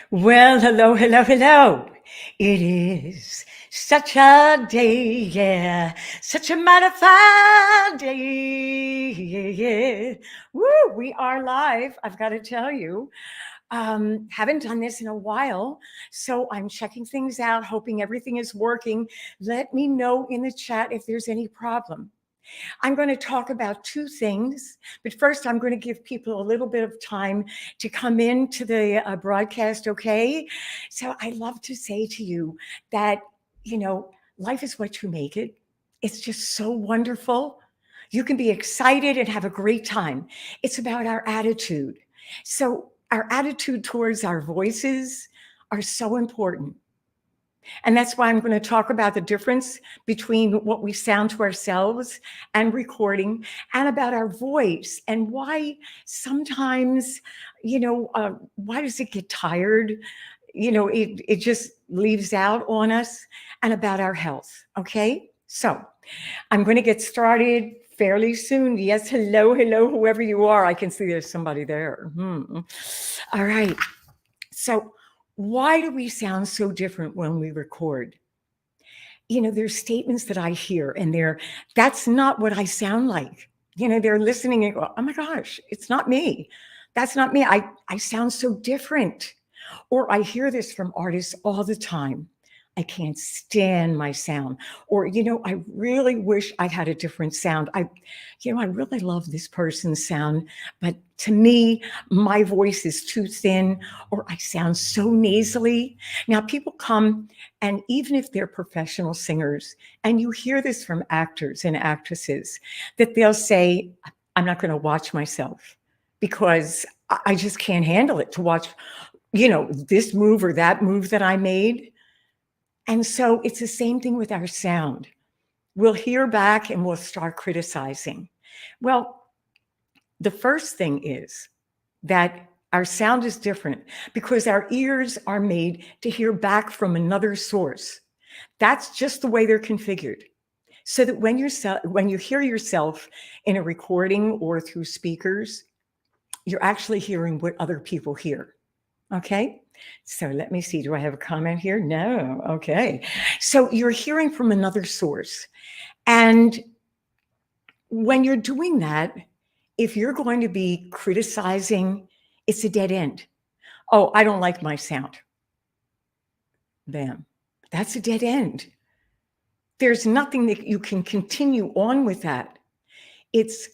Well, hello, hello, hello. It is such a day, yeah. Such a mighty fine day, yeah, yeah. Woo, we are live, I've got to tell you. Haven't done this in a while, so I'm checking things out, hoping everything is working. Let me know in the chat if there's any problem. I'm going to talk about two things, but first I'm going to give people a little bit of time to come into the broadcast, okay? So I love to say to you that, life is what you make it. It's just so wonderful. You can be excited and have a great time. It's about our attitude. So our attitude towards our voices are so important. And that's why I'm going to talk about the difference between what we sound to ourselves and recording, and about our voice and why sometimes, why does it get tired? It just leaves out on us, and about our health. Okay. So I'm going to get started fairly soon. Yes. Hello, hello, whoever you are. I can see there's somebody there. All right. So, why do we sound so different when we record? There's statements that I hear, and that's not what I sound like. They're listening and go, oh my gosh, it's not me. That's not me. I sound so different. Or I hear this from artists all the time. I can't stand my sound. Or, I really wish I had a different sound. I really love this person's sound, but to me, my voice is too thin, or I sound so nasally. Now, people come, and even if they're professional singers, and you hear this from actors and actresses, that they'll say, I'm not going to watch myself because I just can't handle it to watch, this move or that move that I made. And so it's the same thing with our sound. We'll hear back and we'll start criticizing. Well, the first thing is that our sound is different because our ears are made to hear back from another source. That's just the way they're configured. So that when you hear yourself in a recording or through speakers, you're actually hearing what other people hear. Okay. So let me see. Do I have a comment here? No. Okay. So you're hearing from another source. And when you're doing that, if you're going to be criticizing, it's a dead end. Oh, I don't like my sound. Bam. That's a dead end. There's nothing that you can continue on with that. It's,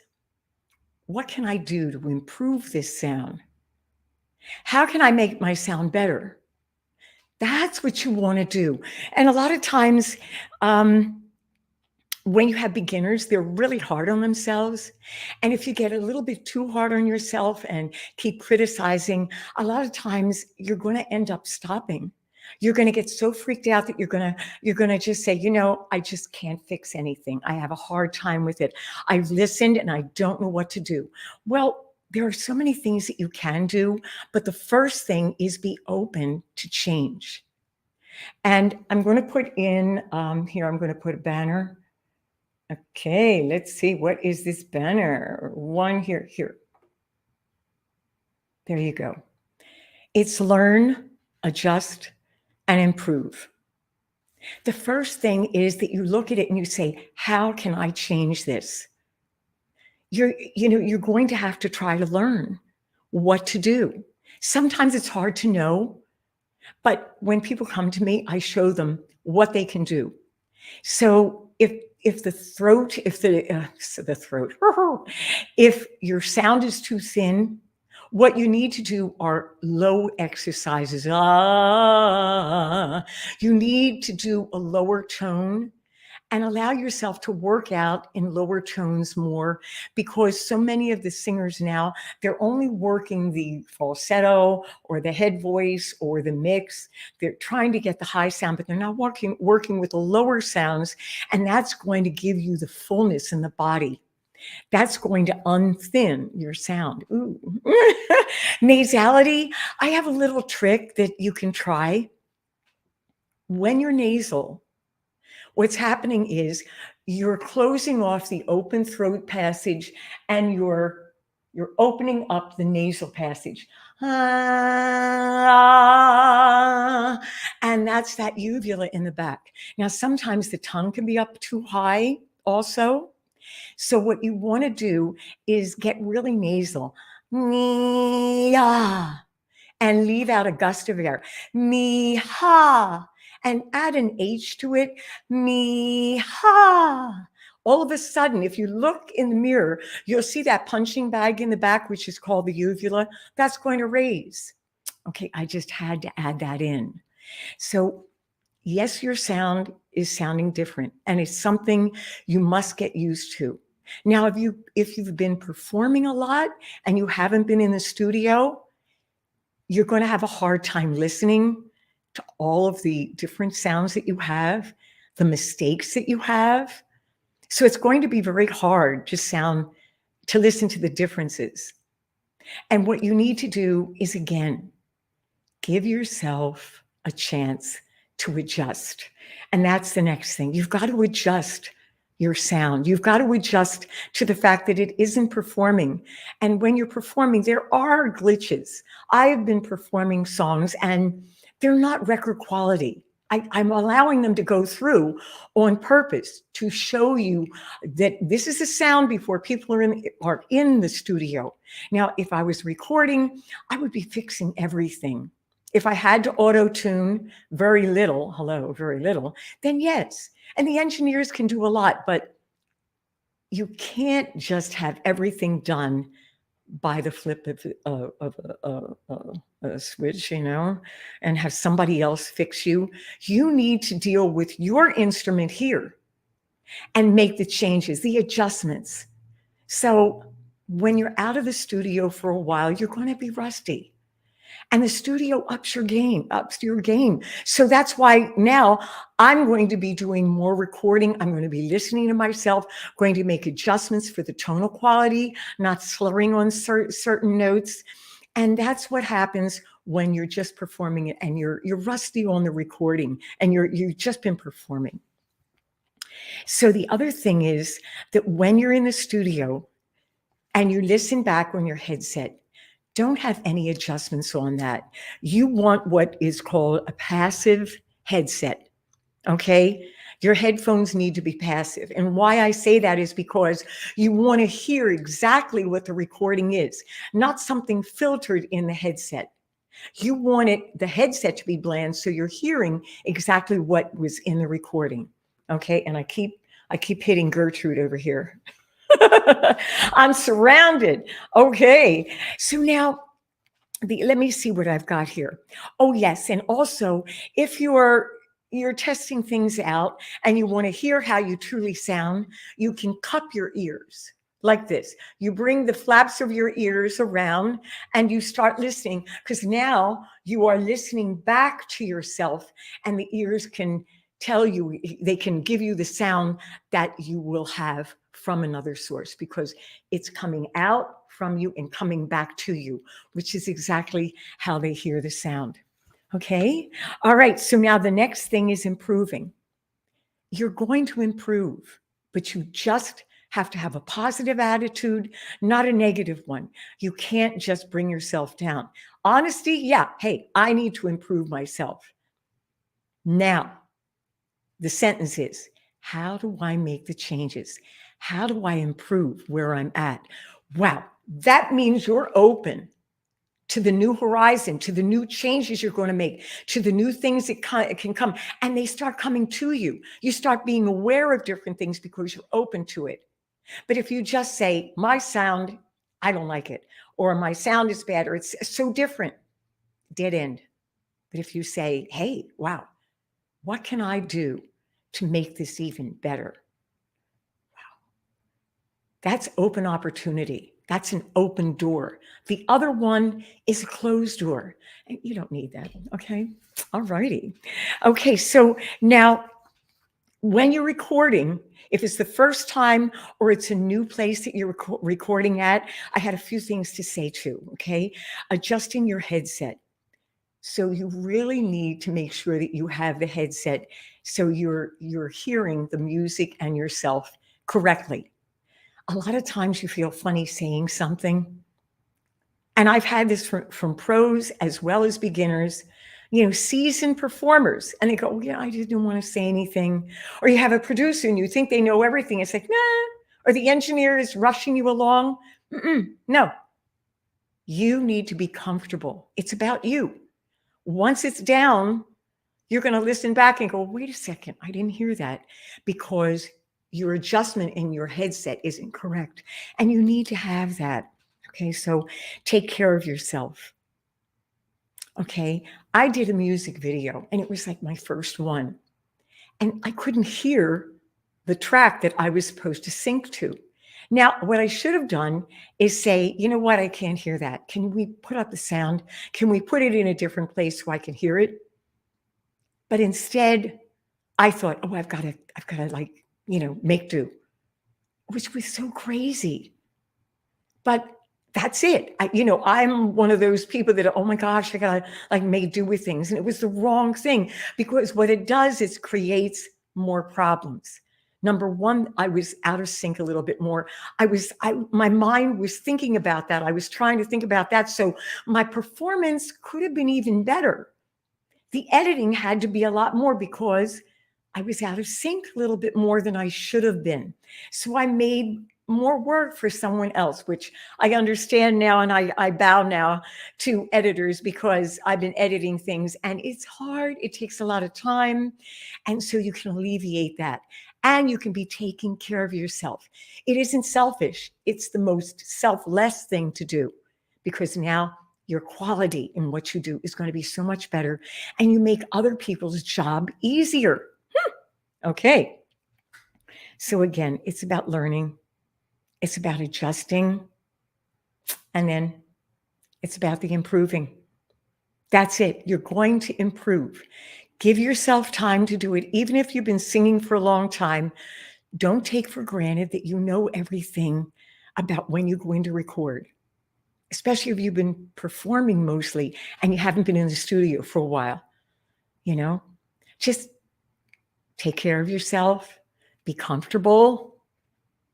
what can I do to improve this sound? How can I make my sound better? That's what you want to do. And a lot of times, when you have beginners, they're really hard on themselves. And if you get a little bit too hard on yourself and keep criticizing, a lot of times you're going to end up stopping. You're going to get so freaked out that you're going to just say, I just can't fix anything. I have a hard time with it. I've listened and I don't know what to do. Well, there are so many things that you can do, but the first thing is be open to change. And I'm going to put in here, I'm going to put a banner. Okay, let's see. What is this banner? One here. There you go. It's learn, adjust, and improve. The first thing is that you look at it and you say, how can I change this? You're going to have to try to learn what to do. Sometimes it's hard to know, but when people come to me, I show them what they can do. So if the throat, if your sound is too thin, what you need to do are low exercises. You need to do a lower tone and allow yourself to work out in lower tones more, because so many of the singers now, they're only working the falsetto or the head voice or the mix. They're trying to get the high sound, but they're not working with the lower sounds. And that's going to give you the fullness in the body. That's going to unthin your sound. Ooh. Nasality, I have a little trick that you can try. When you're nasal, what's happening is you're closing off the open throat passage and you're You're opening up the nasal passage. Ah, and that's that uvula in the back. Now, sometimes the tongue can be up too high also. So what you want to do is get really nasal. Me-ah, and leave out a gust of air. Me-ha, and add an H to it. Me-ha. All of a sudden, if you look in the mirror, you'll see that punching bag in the back, which is called the uvula. That's going to raise. Okay, I just had to add that in. So yes, your sound is sounding different, and it's something you must get used to. Now, if you've been performing a lot and you haven't been in the studio, you're going to have a hard time listening to all of the different sounds that you have, the mistakes that you have. So it's going to be very hard to listen to the differences. And what you need to do is, again, give yourself a chance to adjust. And that's the next thing. You've got to adjust your sound. You've got to adjust to the fact that it isn't performing. And when you're performing, there are glitches. I have been performing songs and they're not record quality. I'm allowing them to go through on purpose to show you that this is a sound before people are in the studio. Now, if I was recording, I would be fixing everything. If I had to auto-tune very little, then yes. And the engineers can do a lot, but you can't just have everything done by the flip of a switch, and have somebody else fix you. You need to deal with your instrument here and make the changes, the adjustments. So when you're out of the studio for a while, you're going to be rusty. And the studio ups your game. So that's why now I'm going to be doing more recording. I'm going to be listening to myself, going to make adjustments for the tonal quality, not slurring on certain notes. And that's what happens when you're just performing it and you're rusty on the recording and you've just been performing. So the other thing is that when you're in the studio and you listen back on your headset, don't have any adjustments on that. You want what is called a passive headset, okay? Your headphones need to be passive. And why I say that is because you want to hear exactly what the recording is, not something filtered in the headset. You want the headset to be bland so you're hearing exactly what was in the recording, okay? And I keep hitting Gertrude over here. I'm surrounded. Okay. So now let me see what I've got here. Oh, yes. And also, if you're testing things out and you want to hear how you truly sound, you can cup your ears like this. You bring the flaps of your ears around and you start listening, because now you are listening back to yourself and the ears can tell you, they can give you the sound that you will have from another source, because it's coming out from you and coming back to you, which is exactly how they hear the sound. Okay. All right. So now the next thing is improving. You're going to improve, but you just have to have a positive attitude, not a negative one. You can't just bring yourself down. Honesty. Yeah. Hey, I need to improve myself. Now, the sentence is, how do I make the changes? How do I improve where I'm at? Wow, that means you're open to the new horizon, to the new changes you're going to make, to the new things that can come. And they start coming to you. You start being aware of different things because you're open to it. But if you just say, my sound, I don't like it, or my sound is bad, or it's so different, dead end. But if you say, hey, wow, what can I do to make this even better? Wow. That's open opportunity. That's an open door. The other one is a closed door. And you don't need that. Okay. All righty. Okay. So now when you're recording, if it's the first time or it's a new place that you're recording at, I had a few things to say too. Okay. Adjusting your headset. So you really need to make sure that you have the headset so you're hearing the music and yourself correctly. A lot of times you feel funny saying something. And I've had this from pros as well as beginners, seasoned performers. And they go, yeah, I didn't want to say anything. Or you have a producer and you think they know everything. It's like, nah. Or the engineer is rushing you along. No, you need to be comfortable. It's about you. Once it's down, you're going to listen back and go, wait a second, I didn't hear that, because your adjustment in your headset isn't correct. And you need to have that. Okay, so take care of yourself. Okay, I did a music video and it was like my first one. And I couldn't hear the track that I was supposed to sync to. Now, what I should have done is say, you know what, I can't hear that. Can we put up the sound? Can we put it in a different place so I can hear it? But instead, I thought, oh, I've got to make do, which was so crazy. But that's it. I'm one of those people that, oh my gosh, I gotta make do with things. And it was the wrong thing, because what it does is creates more problems. Number one, I was out of sync a little bit more. My mind was thinking about that. I was trying to think about that. So my performance could have been even better. The editing had to be a lot more because I was out of sync a little bit more than I should have been. So I made more work for someone else, which I understand now. And I bow now to editors, because I've been editing things and it's hard. It takes a lot of time. And so you can alleviate that. And you can be taking care of yourself. It isn't selfish. It's the most selfless thing to do, because now your quality in what you do is going to be so much better, and you make other people's job easier. Okay. So again, it's about learning. It's about adjusting. And then it's about the improving. That's it. You're going to improve. Give yourself time to do it. Even if you've been singing for a long time, don't take for granted that you know everything about when you're going to record, especially if you've been performing mostly and you haven't been in the studio for a while. Just take care of yourself, be comfortable.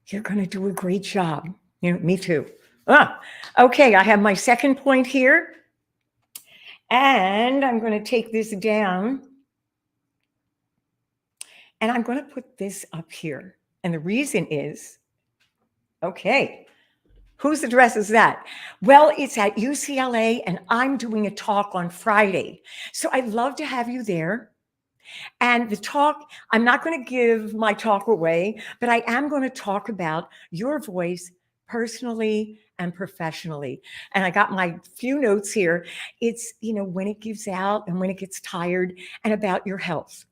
You're going to do a great job. Me too. Okay, I have my second point here. And I'm going to take this down. And I'm going to put this up here. And the reason is, okay, whose address is that? Well, it's at UCLA, and I'm doing a talk on Friday. So I'd love to have you there. And the talk, I'm not going to give my talk away, but I am going to talk about your voice personally and professionally. And I got my few notes here. It's, when it gives out and when it gets tired, and about your health.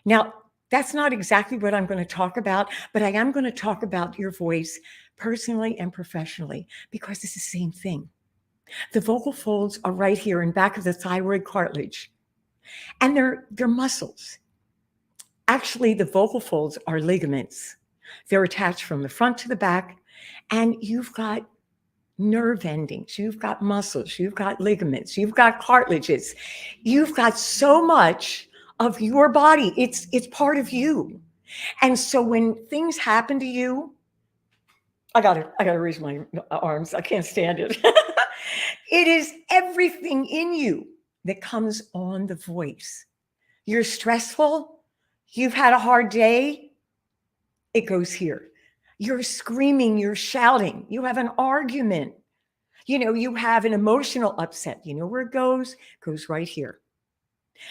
Now, that's not exactly what I'm going to talk about, but I am going to talk about your voice personally and professionally, because it's the same thing. The vocal folds are right here in back of the thyroid cartilage, and they're muscles. Actually, the vocal folds are ligaments. They're attached from the front to the back, and you've got nerve endings, you've got muscles, you've got ligaments, you've got cartilages. You've got so much of your body. It's part of you. And so when things happen to you, I gotta raise my arms. I can't stand it. It is everything in you that comes on the voice. You're stressful. You've had a hard day. It goes here. You're screaming, you're shouting. You have an argument. You have an emotional upset. You know where it goes? It goes right here.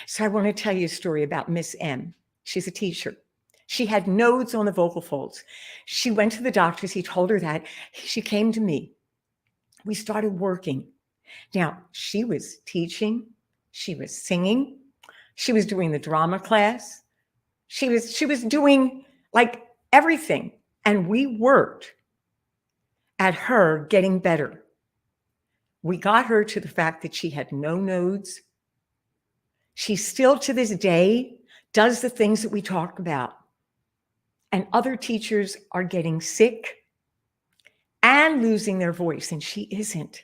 So I want to tell you a story about Miss M. She's a teacher. She had nodes on the vocal folds. She went to the doctors. He told her that. She came to me. We started working. Now, she was teaching. She was singing. She was doing the drama class. She was doing everything. And we worked at her getting better. We got her to the fact that she had no nodes. She still, to this day, does the things that we talk about. And other teachers are getting sick and losing their voice, and she isn't.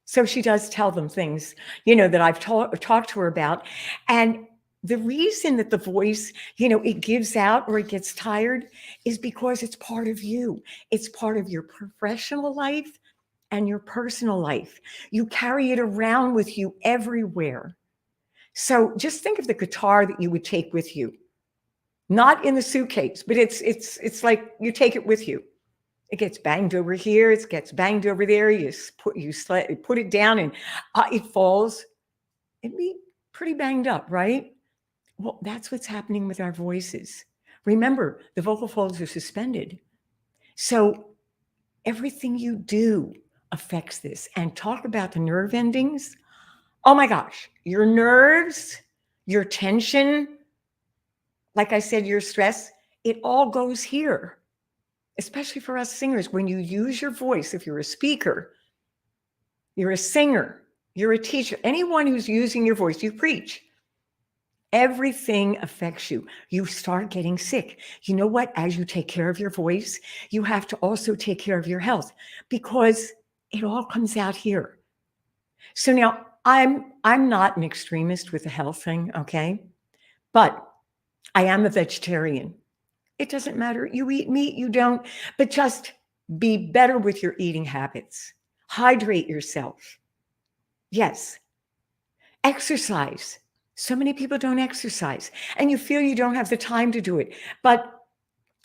So she does tell them things, that I've talked to her about. And the reason that the voice, it gives out or it gets tired is because it's part of you. It's part of your professional life and your personal life. You carry it around with you everywhere. So just think of the guitar that you would take with you, not in the suitcase, but it's like you take it with you. It gets banged over here, it gets banged over there. You put it down, and it falls. It'd be pretty banged up, right? Well, that's what's happening with our voices. Remember, the vocal folds are suspended. So everything you do affects this. And talk about the nerve endings. Oh my gosh, your nerves, your tension, like I said, your stress, it all goes here, especially for us singers. When you use your voice, if you're a speaker, you're a singer, you're a teacher, anyone who's using your voice, you preach. Everything affects you. You start getting sick. You know what? As you take care of your voice, you have to also take care of your health, because it all comes out here. So now I'm not an extremist with the health thing, okay? But I am a vegetarian. It doesn't matter. You eat meat, you don't, but just be better with your eating habits. Hydrate yourself. Yes. Exercise. So many people don't exercise, and you feel you don't have the time to do it, but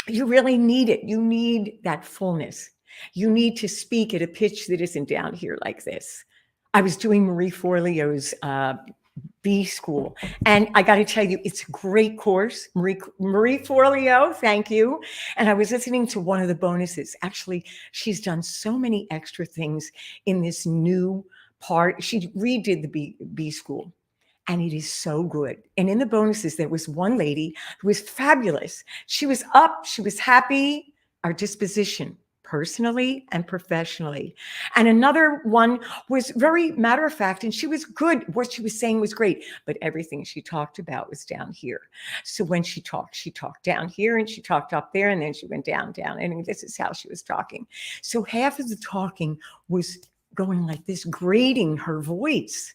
you really need it. You need that fullness. You need to speak at a pitch that isn't down here like this. I was doing Marie Forleo's B School, and I got to tell you, it's a great course. Marie Forleo, thank you. And I was listening to one of the bonuses. Actually, she's done so many extra things in this new part. She redid the B School. And it is so good. And in the bonuses, there was one lady who was fabulous. She was up, she was happy, our disposition, personally and professionally. And another one was very matter of fact, and she was good. What she was saying was great, but everything she talked about was down here. So when she talked down here, and she talked up there, and then she went down. And this is how she was talking. So half of the talking was going like this, grating her voice.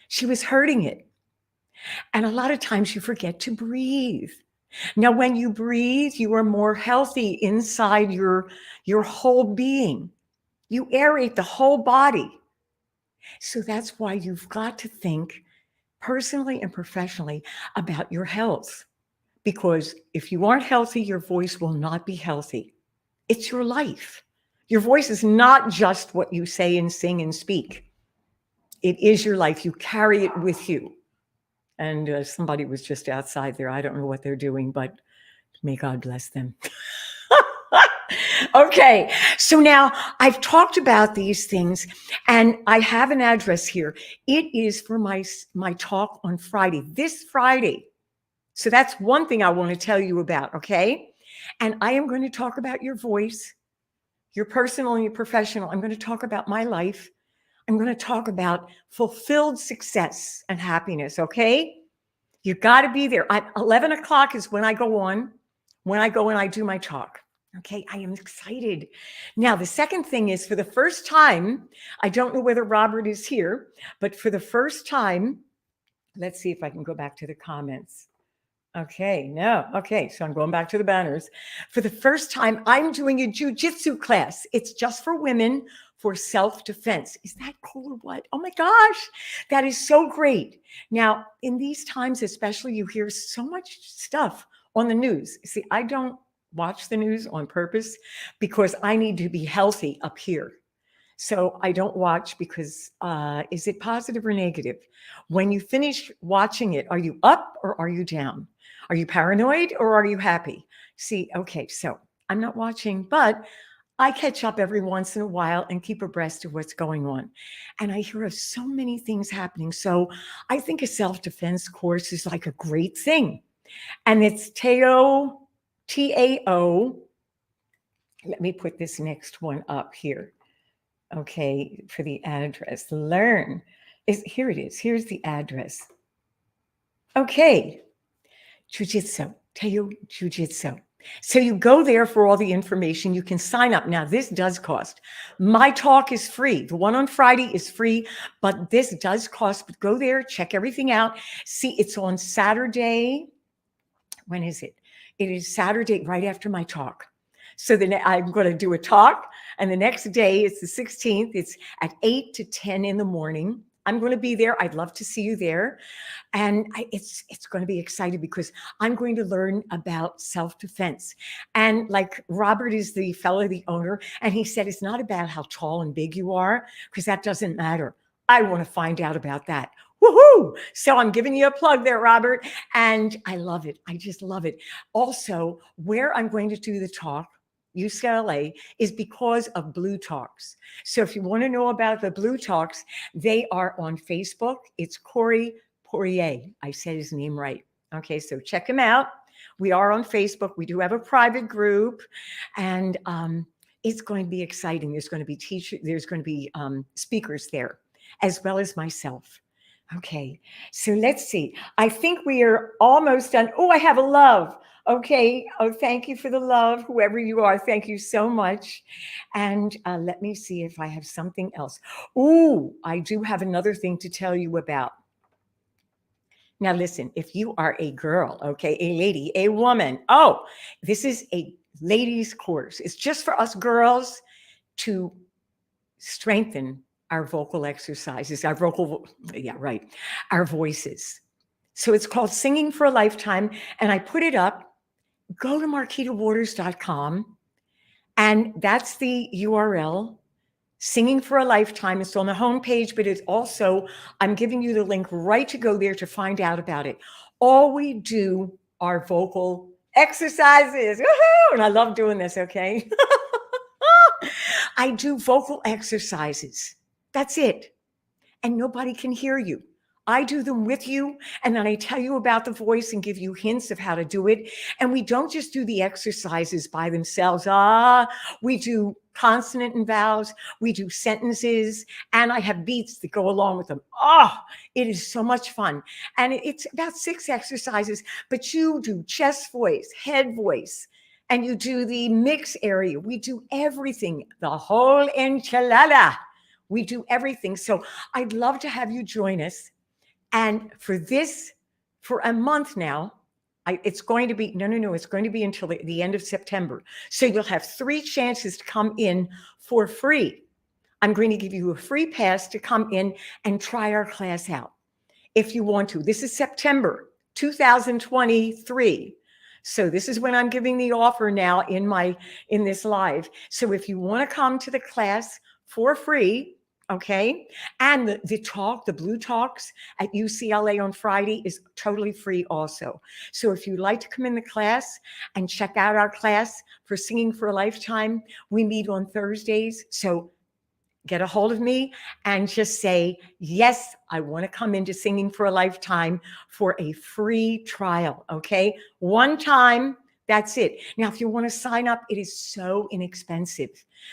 She was hurting it. And a lot of times you forget to breathe. Now, when you breathe, you are more healthy inside your whole being. You aerate the whole body. So that's why you've got to think personally and professionally about your health. Because if you aren't healthy, your voice will not be healthy. It's your life. Your voice is not just what you say and sing and speak. It is your life. You carry it with you. And somebody was just outside there. I don't know what they're doing, but may God bless them. Okay, so now I've talked about these things, and I have an address here. It is for my talk on Friday, this Friday. So that's one thing I want to tell you about, okay? And I am going to talk about your voice, your personal and your professional. I'm going to talk about my life. I'm going to talk about fulfilled success and happiness, okay? You got to be there. At 11 o'clock is when I go on, when I go and I do my talk. Okay, I am excited. Now, the second thing is, for the first time, I don't know whether Robert is here, but for the first time, let's see if I can go back to the comments. Okay, no. Okay, so I'm going back to the banners. For the first time, I'm doing a jujitsu class. It's just for women, for self-defense. Is that cool or what? Oh my gosh, that is so great. Now, in these times, especially, you hear so much stuff on the news. See, I don't watch the news on purpose because I need to be healthy up here. So I don't watch because is it positive or negative? When you finish watching it, are you up or are you down? Are you paranoid or are you happy? See, okay, so I'm not watching, but I catch up every once in a while and keep abreast of what's going on. And I hear of so many things happening. So I think a self-defense course is like a great thing. And it's Tao, T-A-O. Let me put this next one up here. Okay, for the address. Learn. Here it is. Here's the address. Okay. Jiu-Jitsu. Tao Jiu-Jitsu. So you go there for all the information. You can sign up. Now, this does cost. My talk is free. The one on Friday is free, but this does cost. But go there, check everything out. See, it's on Saturday. When is it? It is Saturday right after my talk. So then I'm going to do a talk, and the next day, it's the 16th. It's at 8 to 10 in the morning. I'm going to be there. I'd love to see you there. And it's going to be exciting because I'm going to learn about self-defense. And like Robert is the fellow, the owner, and he said it's not about how tall and big you are, because that doesn't matter. I want to find out about that. Woohoo! So I'm giving you a plug there, Robert. And I love it. I just love it. Also, where I'm going to do the talk, UCLA, is because of Blue Talks. So if you want to know about the Blue Talks, they are on Facebook. It's Corey Poirier. I said his name right. Okay, so check him out. We are on Facebook. We do have a private group, and it's going to be exciting. There's going to be teachers. There's going to be speakers there, as well as myself. Okay, so let's see. I think we are almost done. Oh, I have a love. Okay. Oh, thank you for the love, whoever you are. Thank you so much. And let me see if I have something else. Oh, I do have another thing to tell you about. Now, listen, if you are a girl, okay, a lady, a woman, oh, this is a ladies' course. It's just for us girls to strengthen our vocal exercises, our voices. So it's called Singing for a Lifetime, and I put it up. Go to marquitawaters.com, and that's the URL. Singing for a Lifetime. It's on the homepage, but it's also, I'm giving you the link right to go there to find out about it. All we do are vocal exercises. Woo-hoo! And I love doing this, okay? I do vocal exercises. That's it. And nobody can hear you. I do them with you, and then I tell you about the voice and give you hints of how to do it. And we don't just do the exercises by themselves. We do consonant and vowels. We do sentences, and I have beats that go along with them. It is so much fun. And it's about 6 exercises, but you do chest voice, head voice, and you do the mix area. We do everything, the whole enchilada. We do everything. So I'd love to have you join us. And for a month now, it's going to be, it's going to be until the end of September. So you'll have 3 chances to come in for free. I'm going to give you a free pass to come in and try our class out if you want to. This is September 2023. So this is when I'm giving the offer now in this live. So if you want to come to the class for free, okay, and the Blue Talks at UCLA on Friday is totally free also. So if you'd like to come in the class and check out our class for Singing for a Lifetime, we meet on Thursdays. So get a hold of me and just say, yes, I want to come into Singing for a Lifetime for a free trial, okay? One time, that's it. Now, if you want to sign up, it is so inexpensive.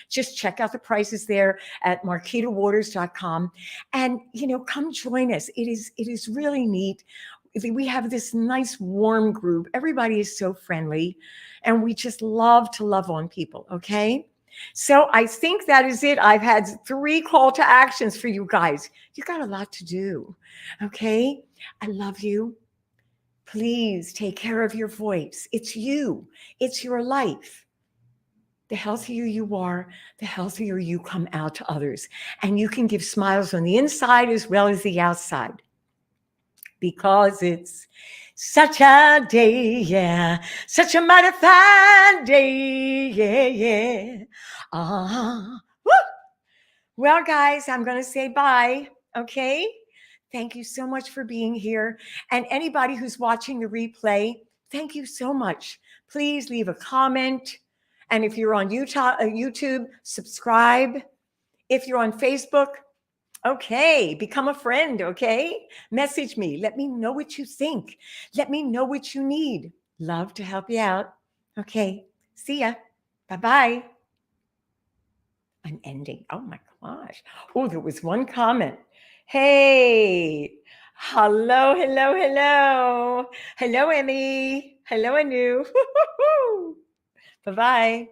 Just check out the prices there at marquitawaters.com and, come join us. It is really neat. We have this nice, warm group. Everybody is so friendly, and we just love to love on people, okay? So I think that is it. I've had 3 call to actions for you guys. You got a lot to do, okay? I love you. Please take care of your voice. It's you. It's your life. The healthier you are, the healthier you come out to others. And you can give smiles on the inside as well as the outside. Because it's such a day, yeah. Such a mighty fine day, yeah, yeah. Woo! Well, guys, I'm going to say bye, okay? Thank you so much for being here. And anybody who's watching the replay, thank you so much. Please leave a comment. And if you're on YouTube, subscribe. If you're on Facebook, okay, become a friend, okay? Message me. Let me know what you think. Let me know what you need. Love to help you out. Okay, see ya. Bye-bye. I'm ending. Oh my gosh. Oh, there was one comment. Hey, hello. Hello, Emmy. Hello, Anu. Bye-bye.